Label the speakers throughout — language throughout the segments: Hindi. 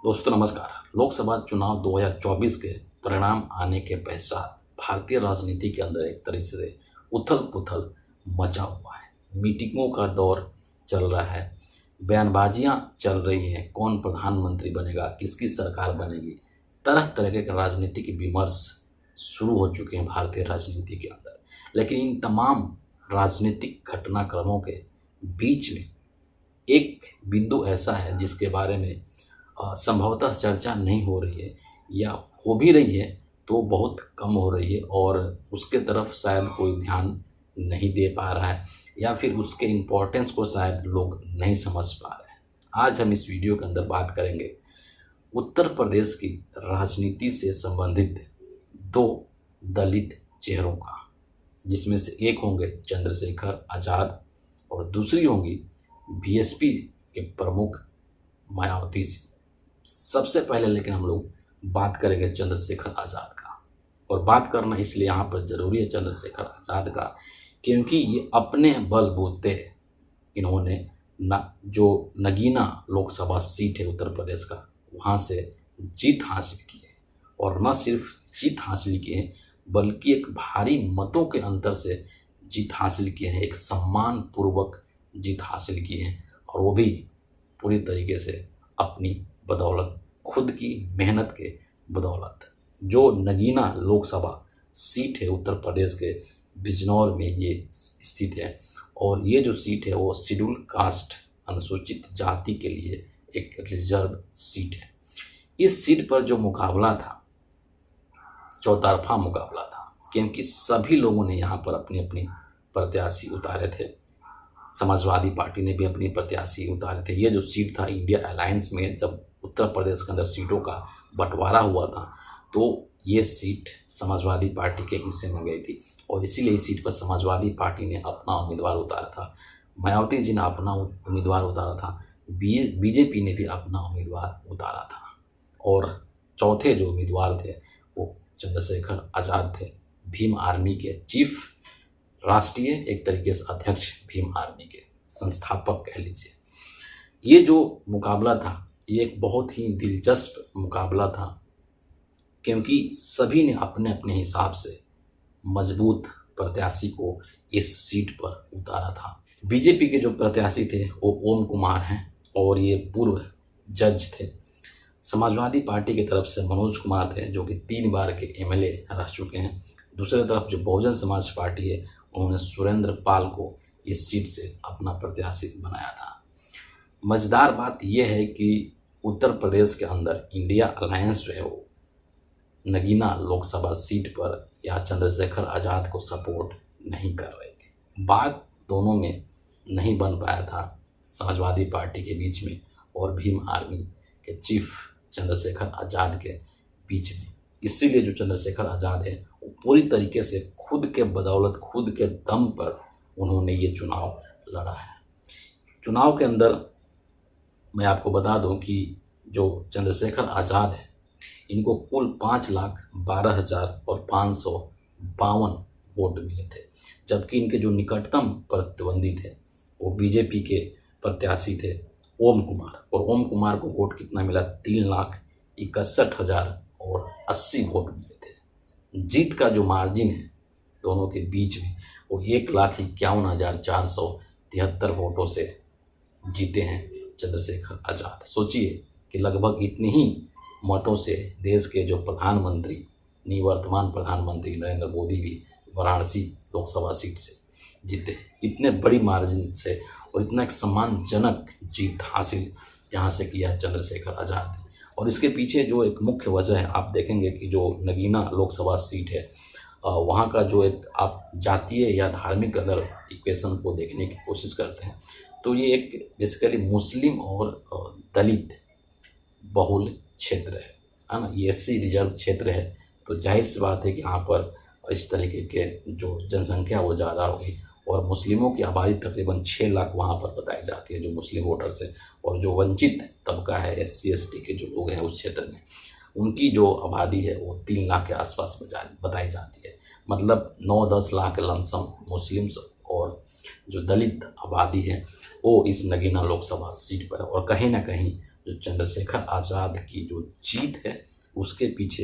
Speaker 1: दोस्तों नमस्कार। लोकसभा चुनाव 2024 के परिणाम आने के पश्चात भारतीय राजनीति के अंदर एक तरीके से उथल पुथल मचा हुआ है। मीटिंगों का दौर चल रहा है, बयानबाजियां चल रही हैं, कौन प्रधानमंत्री बनेगा, किसकी सरकार बनेगी, तरह तरह के राजनीतिक विमर्श शुरू हो चुके हैं भारतीय राजनीति के अंदर। लेकिन इन तमाम राजनीतिक घटनाक्रमों के बीच में एक बिंदु ऐसा है जिसके बारे में संभवतः चर्चा नहीं हो रही है, या हो भी रही है तो बहुत कम हो रही है और उसके तरफ शायद कोई ध्यान नहीं दे पा रहा है, या फिर उसके इम्पोर्टेंस को शायद लोग नहीं समझ पा रहे हैं। आज हम इस वीडियो के अंदर बात करेंगे उत्तर प्रदेश की राजनीति से संबंधित दो दलित चेहरों का, जिसमें से एक होंगे चंद्रशेखर आज़ाद और दूसरी होंगी बीएसपी के प्रमुख मायावती जी। सबसे पहले लेकिन हम लोग बात करेंगे चंद्रशेखर आज़ाद का, और बात करना इसलिए यहाँ पर ज़रूरी है चंद्रशेखर आज़ाद का क्योंकि ये अपने बलबूते इन्होंने जो नगीना लोकसभा सीट है उत्तर प्रदेश का, वहाँ से जीत हासिल की है। और न सिर्फ जीत हासिल की है बल्कि एक भारी मतों के अंतर से जीत हासिल की है, एक सम्मानपूर्वक जीत हासिल की है, और वो भी पूरी तरीके से अपनी बदौलत, खुद की मेहनत के बदौलत। जो नगीना लोकसभा सीट है उत्तर प्रदेश के बिजनौर में ये स्थित है, और ये जो सीट है वो शेड्यूल कास्ट अनुसूचित जाति के लिए एक रिजर्व सीट है। इस सीट पर जो मुकाबला था चौतरफा मुकाबला था, क्योंकि सभी लोगों ने यहाँ पर अपनी अपनी प्रत्याशी उतारे थे। समाजवादी पार्टी ने भी अपनी प्रत्याशी उतारे थे। ये जो सीट था इंडिया अलायंस में, जब उत्तर प्रदेश के अंदर सीटों का बंटवारा हुआ था तो ये सीट समाजवादी पार्टी के हिस्से में गई थी, और इसीलिए इस सीट पर समाजवादी पार्टी ने अपना उम्मीदवार उतारा था, मायावती जी ने अपना उम्मीदवार उतारा था, बीजेपी ने भी अपना उम्मीदवार उतारा था, और चौथे जो उम्मीदवार थे वो चंद्रशेखर आज़ाद थे, भीम आर्मी के चीफ, राष्ट्रीय एक तरीके से अध्यक्ष भीम आर्मी के संस्थापक कह लीजिए। ये जो मुकाबला था ये एक बहुत ही दिलचस्प मुकाबला था, क्योंकि सभी ने अपने अपने हिसाब से मजबूत प्रत्याशी को इस सीट पर उतारा था। बीजेपी के जो प्रत्याशी थे वो ओम कुमार हैं, और ये पूर्व जज थे। समाजवादी पार्टी की तरफ से मनोज कुमार थे, जो कि 3 बार के एमएलए रह चुके हैं। दूसरी तरफ जो बहुजन समाज पार्टी है उन्होंने सुरेंद्र पाल को इस सीट से अपना प्रत्याशी बनाया था। मज़ेदार बात यह है कि उत्तर प्रदेश के अंदर इंडिया अलायंस जो है वो नगीना लोकसभा सीट पर या चंद्रशेखर आज़ाद को सपोर्ट नहीं कर रही थी। बात दोनों में नहीं बन पाया था समाजवादी पार्टी के बीच में और भीम आर्मी के चीफ चंद्रशेखर आज़ाद के बीच में। इसीलिए जो चंद्रशेखर आज़ाद है वो पूरी तरीके से खुद के बदौलत, खुद के दम पर उन्होंने ये चुनाव लड़ा है। चुनाव के अंदर मैं आपको बता दूं कि जो चंद्रशेखर आज़ाद है इनको कुल 5,12,552 वोट मिले थे, जबकि इनके जो निकटतम प्रतिद्वंदी थे वो बीजेपी के प्रत्याशी थे ओम कुमार, और ओम कुमार को वोट कितना मिला, 3,61,080 वोट मिले थे। जीत का जो मार्जिन है दोनों के बीच में वो 1,51,473 वोटों से जीते हैं चंद्रशेखर आज़ाद। सोचिए कि लगभग इतनी ही मतों से देश के जो प्रधानमंत्री, निवर्तमान प्रधानमंत्री नरेंद्र मोदी भी वाराणसी लोकसभा सीट से जीते हैं, इतने बड़ी मार्जिन से, और इतना एक सम्मानजनक जीत हासिल यहाँ से किया चंद्रशेखर आज़ाद ने। और इसके पीछे जो एक मुख्य वजह है, आप देखेंगे कि जो नगीना लोकसभा सीट है वहाँ का जो एक आप जातीय या धार्मिक अगर इक्वेशन को देखने की कोशिश करते हैं तो ये एक बेसिकली मुस्लिम और दलित बहुल क्षेत्र है ना। ये एससी रिजर्व क्षेत्र है, तो जाहिर सी बात है कि यहाँ पर इस तरीके के जो जनसंख्या वो ज़्यादा होगी, और मुस्लिमों की आबादी तकरीबन 6 लाख वहाँ पर बताई जाती है जो मुस्लिम वोटर्स है, और जो वंचित तबका है एससी एसटी के जो लोग हैं उस क्षेत्र में, उनकी जो आबादी है वो 3 लाख के आसपास बताई जाती है। मतलब 9-10 लाख लमसम मुस्लिम्स और जो दलित आबादी है वो इस नगीना लोकसभा सीट पर है, और कहीं ना कहीं जो चंद्रशेखर आज़ाद की जो जीत है उसके पीछे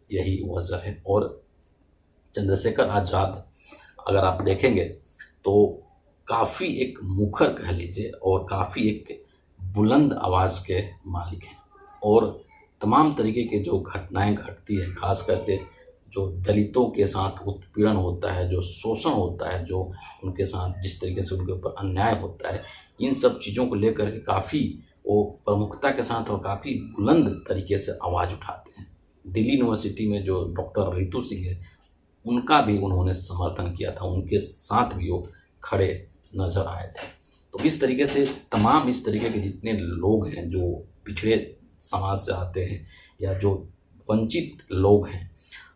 Speaker 1: यही वजह है। और चंद्रशेखर आज़ाद अगर आप देखेंगे तो काफ़ी एक मुखर कह लीजिए और काफ़ी एक बुलंद आवाज़ के मालिक हैं। और तमाम तरीके के जो घटनाएं घटती हैं, खास करके जो दलितों के साथ उत्पीड़न होता है, जो शोषण होता है, जो उनके साथ जिस तरीके से उनके ऊपर अन्याय होता है, इन सब चीज़ों को लेकर के काफ़ी वो प्रमुखता के साथ और काफ़ी बुलंद तरीके से आवाज़ उठाते हैं। दिल्ली यूनिवर्सिटी में जो डॉक्टर रितु सिंह है, उनका भी उन्होंने समर्थन किया था, उनके साथ भी वो खड़े नज़र आए थे। तो इस तरीके से तमाम इस तरीके के जितने लोग हैं जो पिछड़े समाज से आते हैं या जो वंचित लोग हैं,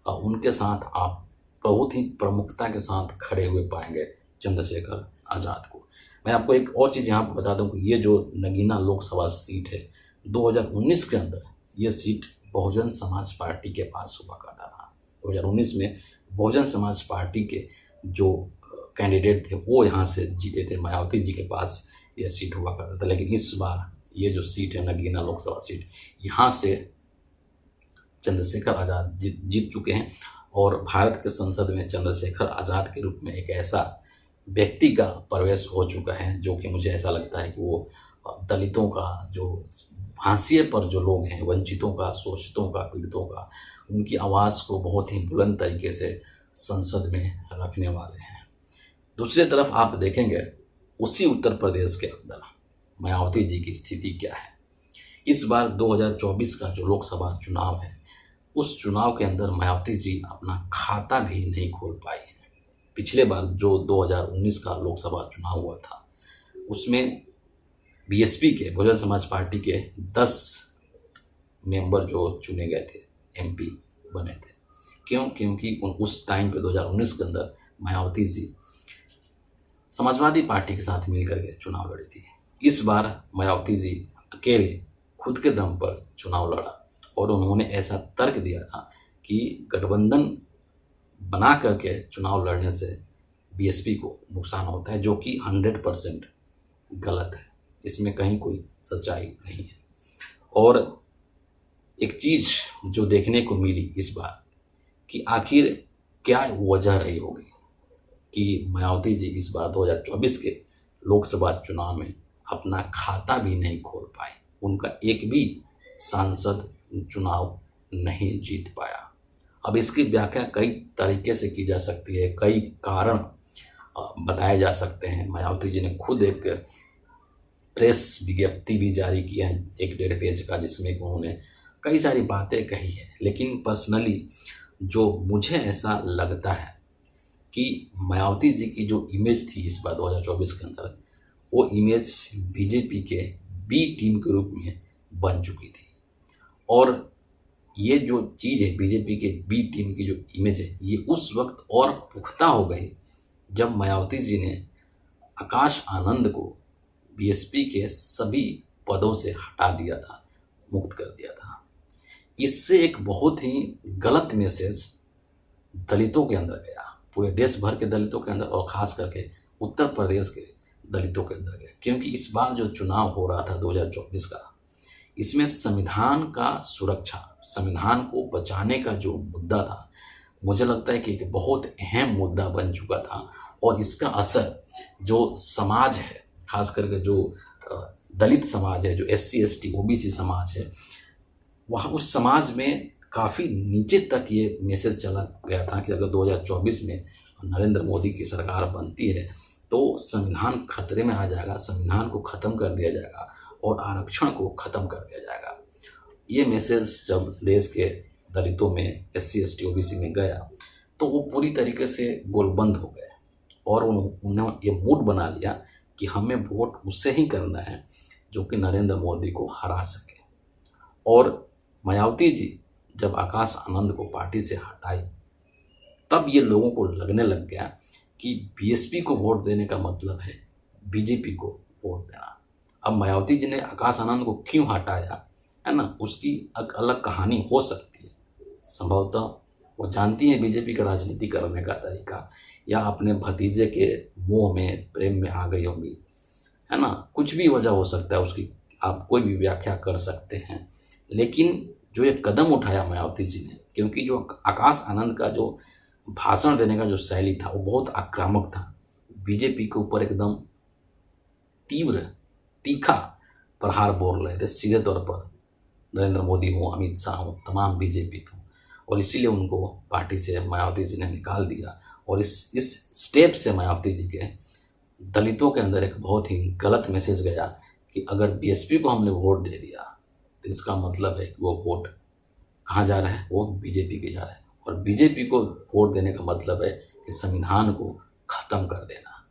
Speaker 1: उनके साथ आप बहुत ही प्रमुखता के साथ खड़े हुए पाएंगे चंद्रशेखर आज़ाद को। मैं आपको एक और चीज़ यहाँ पर बता दूं कि ये जो नगीना लोकसभा सीट है, 2019 के अंदर ये सीट बहुजन समाज पार्टी के पास हुआ करता था। 2019 में बहुजन समाज पार्टी के जो कैंडिडेट थे वो यहाँ से जीते थे, मायावती जी के पास यह सीट हुआ करता था। लेकिन इस बार ये जो सीट है नगीना लोकसभा सीट, यहाँ से चंद्रशेखर आज़ाद जीत चुके हैं। और भारत के संसद में चंद्रशेखर आज़ाद के रूप में एक ऐसा व्यक्ति का प्रवेश हो चुका है जो कि मुझे ऐसा लगता है कि वो दलितों का, जो हाशिए पर जो लोग हैं, वंचितों का, शोषितों का, पीड़ितों का, उनकी आवाज़ को बहुत ही बुलंद तरीके से संसद में रखने वाले हैं। दूसरी तरफ आप देखेंगे उसी उत्तर प्रदेश के अंदर मायावती जी की स्थिति क्या है। इस बार 2024 का जो लोकसभा चुनाव है, उस चुनाव के अंदर मायावती जी अपना खाता भी नहीं खोल पाई है। पिछले बार जो 2019 का लोकसभा चुनाव हुआ था, उसमें बीएसपी के, बहुजन समाज पार्टी के 10 मेंबर जो चुने गए थे, एमपी बने थे। क्यों? क्योंकि उस टाइम पे 2019 के अंदर मायावती जी समाजवादी पार्टी के साथ मिलकर के चुनाव लड़ी थी। इस बार मायावती जी अकेले खुद के दम पर चुनाव लड़ा और उन्होंने ऐसा तर्क दिया था कि गठबंधन बना करके चुनाव लड़ने से बीएसपी को नुकसान होता है, जो कि 100% गलत है। इसमें कहीं कोई सच्चाई नहीं है। और एक चीज़ जो देखने को मिली इस बार कि आखिर क्या वजह रही होगी कि मायावती जी इस बार 2024 के लोकसभा चुनाव में अपना खाता भी नहीं खोल पाए, उनका एक भी सांसद चुनाव नहीं जीत पाया। अब इसकी व्याख्या कई तरीके से की जा सकती है, कई कारण बताए जा सकते हैं। मायावती जी ने खुद एक प्रेस विज्ञप्ति भी जारी किया है, 1-1.5 पेज का, जिसमें उन्होंने कई सारी बातें कही है। लेकिन पर्सनली जो मुझे ऐसा लगता है कि मायावती जी की जो इमेज थी इस बार 2024 के अंदर, वो इमेज बीजेपी के बी टीम के रूप में बन चुकी थी। और ये जो चीज़ है, बीजेपी के बी टीम की जो इमेज है, ये उस वक्त और पुख्ता हो गई जब मायावती जी ने आकाश आनंद को बीएसपी के सभी पदों से हटा दिया था, मुक्त कर दिया था। इससे एक बहुत ही गलत मैसेज दलितों के अंदर गया, पूरे देश भर के दलितों के अंदर और ख़ास करके उत्तर प्रदेश के दलितों के अंदर गया। क्योंकि इस बार जो चुनाव हो रहा था 2024 का, इसमें संविधान का सुरक्षा, संविधान को बचाने का जो मुद्दा था, मुझे लगता है कि एक बहुत अहम मुद्दा बन चुका था। और इसका असर जो समाज है, खास करके जो दलित समाज है, जो SC ST OBC समाज है, वहाँ उस समाज में काफ़ी नीचे तक ये मैसेज चला गया था कि अगर 2024 में नरेंद्र मोदी की सरकार बनती है तो संविधान खतरे में आ जाएगा, संविधान को ख़त्म कर दिया जाएगा और आरक्षण को ख़त्म कर दिया जाएगा। ये मैसेज जब देश के दलितों में, SC ST OBC में गया तो वो पूरी तरीके से गोलबंद हो गए और उन्होंने ये मूड बना लिया कि हमें वोट उससे ही करना है जो कि नरेंद्र मोदी को हरा सके। और मायावती जी जब आकाश आनंद को पार्टी से हटाई, तब ये लोगों को लगने लग गया कि बीएसपी को वोट देने का मतलब है बीजेपी को वोट देना। अब मायावती जी ने आकाश आनंद को क्यों हटाया, है ना, उसकी एक अलग कहानी हो सकती है। संभवतः वो जानती हैं बीजेपी का राजनीति करने का तरीका, या अपने भतीजे के मोह में, प्रेम में आ गई होंगी, है ना, कुछ भी वजह हो सकता है उसकी आप कोई भी व्याख्या कर सकते हैं, लेकिन जो ये कदम उठाया मायावती जी ने, क्योंकि जो आकाश आनंद का जो भाषण देने का जो शैली था वो बहुत आक्रामक था, बीजेपी के ऊपर एकदम तीव्र तीखा प्रहार बोल रहे थे सीधे तौर पर, नरेंद्र मोदी हो, अमित शाह हो, तमाम बीजेपी को, और इसीलिए उनको पार्टी से मायावती जी ने निकाल दिया। और इस स्टेप से मायावती जी के दलितों के अंदर एक बहुत ही गलत मैसेज गया कि अगर बीएसपी को हमने वोट दे दिया तो इसका मतलब है कि वो वोट कहाँ जा रहा है, वो बीजेपी के जा रहा है, और बीजेपी को वोट देने का मतलब है कि संविधान को ख़त्म कर देना।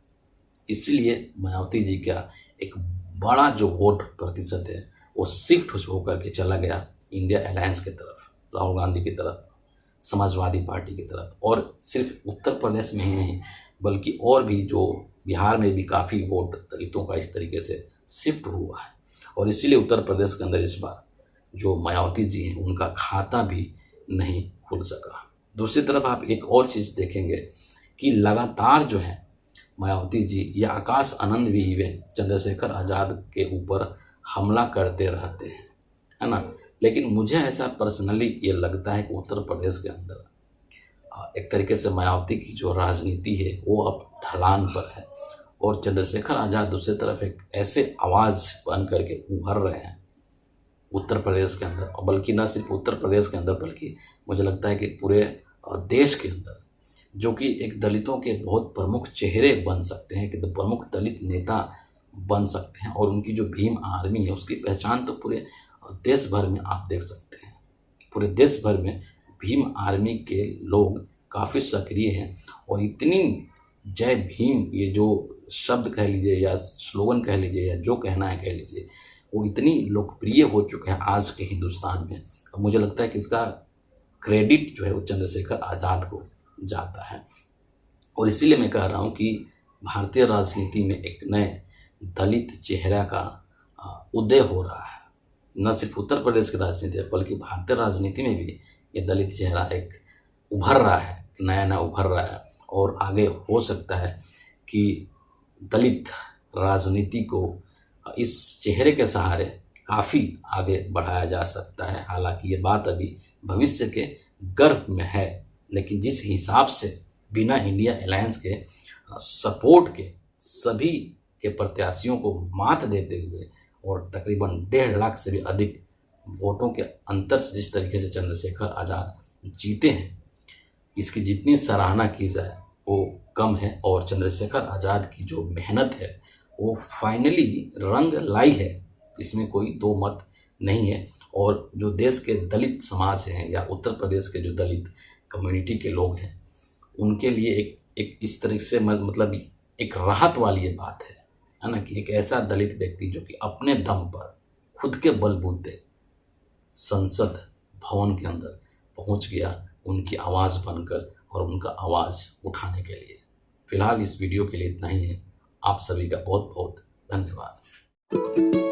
Speaker 1: इसलिए मायावती जी का एक बड़ा जो वोट प्रतिशत है वो शिफ्ट होकर के चला गया इंडिया अलायंस की तरफ, राहुल गांधी की तरफ, समाजवादी पार्टी की तरफ। और सिर्फ उत्तर प्रदेश में ही नहीं बल्कि और भी जो बिहार में भी काफ़ी वोट दलितों का इस तरीके से शिफ्ट हुआ है, और इसीलिए उत्तर प्रदेश के अंदर इस बार जो मायावती जी हैं उनका खाता भी नहीं खुल सका। दूसरी तरफ आप एक और चीज़ देखेंगे कि लगातार जो है मायावती जी या आकाश आनंद भी इवन चंद्रशेखर आज़ाद के ऊपर हमला करते रहते हैं, है ना। लेकिन मुझे ऐसा पर्सनली ये लगता है कि उत्तर प्रदेश के अंदर एक तरीके से मायावती की जो राजनीति है वो अब ढलान पर है, और चंद्रशेखर आज़ाद दूसरी तरफ एक ऐसे आवाज़ बन करके उभर रहे हैं उत्तर प्रदेश के अंदर, और बल्कि न सिर्फ उत्तर प्रदेश के अंदर बल्कि मुझे लगता है कि पूरे देश के अंदर, जो कि एक दलितों के बहुत प्रमुख चेहरे बन सकते हैं, कि प्रमुख दलित नेता बन सकते हैं। और उनकी जो भीम आर्मी है उसकी पहचान तो पूरे देश भर में आप देख सकते हैं। पूरे देश भर में भीम आर्मी के लोग काफ़ी सक्रिय हैं, और इतनी जय भीम ये जो शब्द कह लीजिए या स्लोगन कह लीजिए या जो कहना है कह लीजिए, वो इतनी लोकप्रिय हो चुके हैं आज के हिंदुस्तान में। और मुझे लगता है कि इसका क्रेडिट जो है वो चंद्रशेखर आज़ाद को जाता है। और इसीलिए मैं कह रहा हूँ कि भारतीय राजनीति में एक नए दलित चेहरा का उदय हो रहा है। न सिर्फ उत्तर प्रदेश की राजनीति है बल्कि भारतीय राजनीति में भी ये दलित चेहरा एक उभर रहा है, नया उभर रहा है, और आगे हो सकता है कि दलित राजनीति को इस चेहरे के सहारे काफ़ी आगे बढ़ाया जा सकता है। हालांकि ये बात अभी भविष्य के गर्भ में है, लेकिन जिस हिसाब से बिना इंडिया अलायंस के सपोर्ट के सभी के प्रत्याशियों को मात देते हुए और तकरीबन 1.5 लाख से भी अधिक वोटों के अंतर से जिस तरीके से चंद्रशेखर आज़ाद जीते हैं, इसकी जितनी सराहना की जाए वो कम है। और चंद्रशेखर आज़ाद की जो मेहनत है वो फाइनली रंग लाई है, इसमें कोई दो मत नहीं है। और जो देश के दलित समाज हैं या उत्तर प्रदेश के जो दलित कम्युनिटी के लोग हैं उनके लिए एक इस तरह से मतलब एक राहत वाली ये बात है ना, कि एक ऐसा दलित व्यक्ति जो कि अपने दम पर खुद के बलबूते संसद भवन के अंदर पहुंच गया उनकी आवाज़ बनकर और उनका आवाज़ उठाने के लिए। फिलहाल इस वीडियो के लिए इतना ही है। आप सभी का बहुत बहुत धन्यवाद।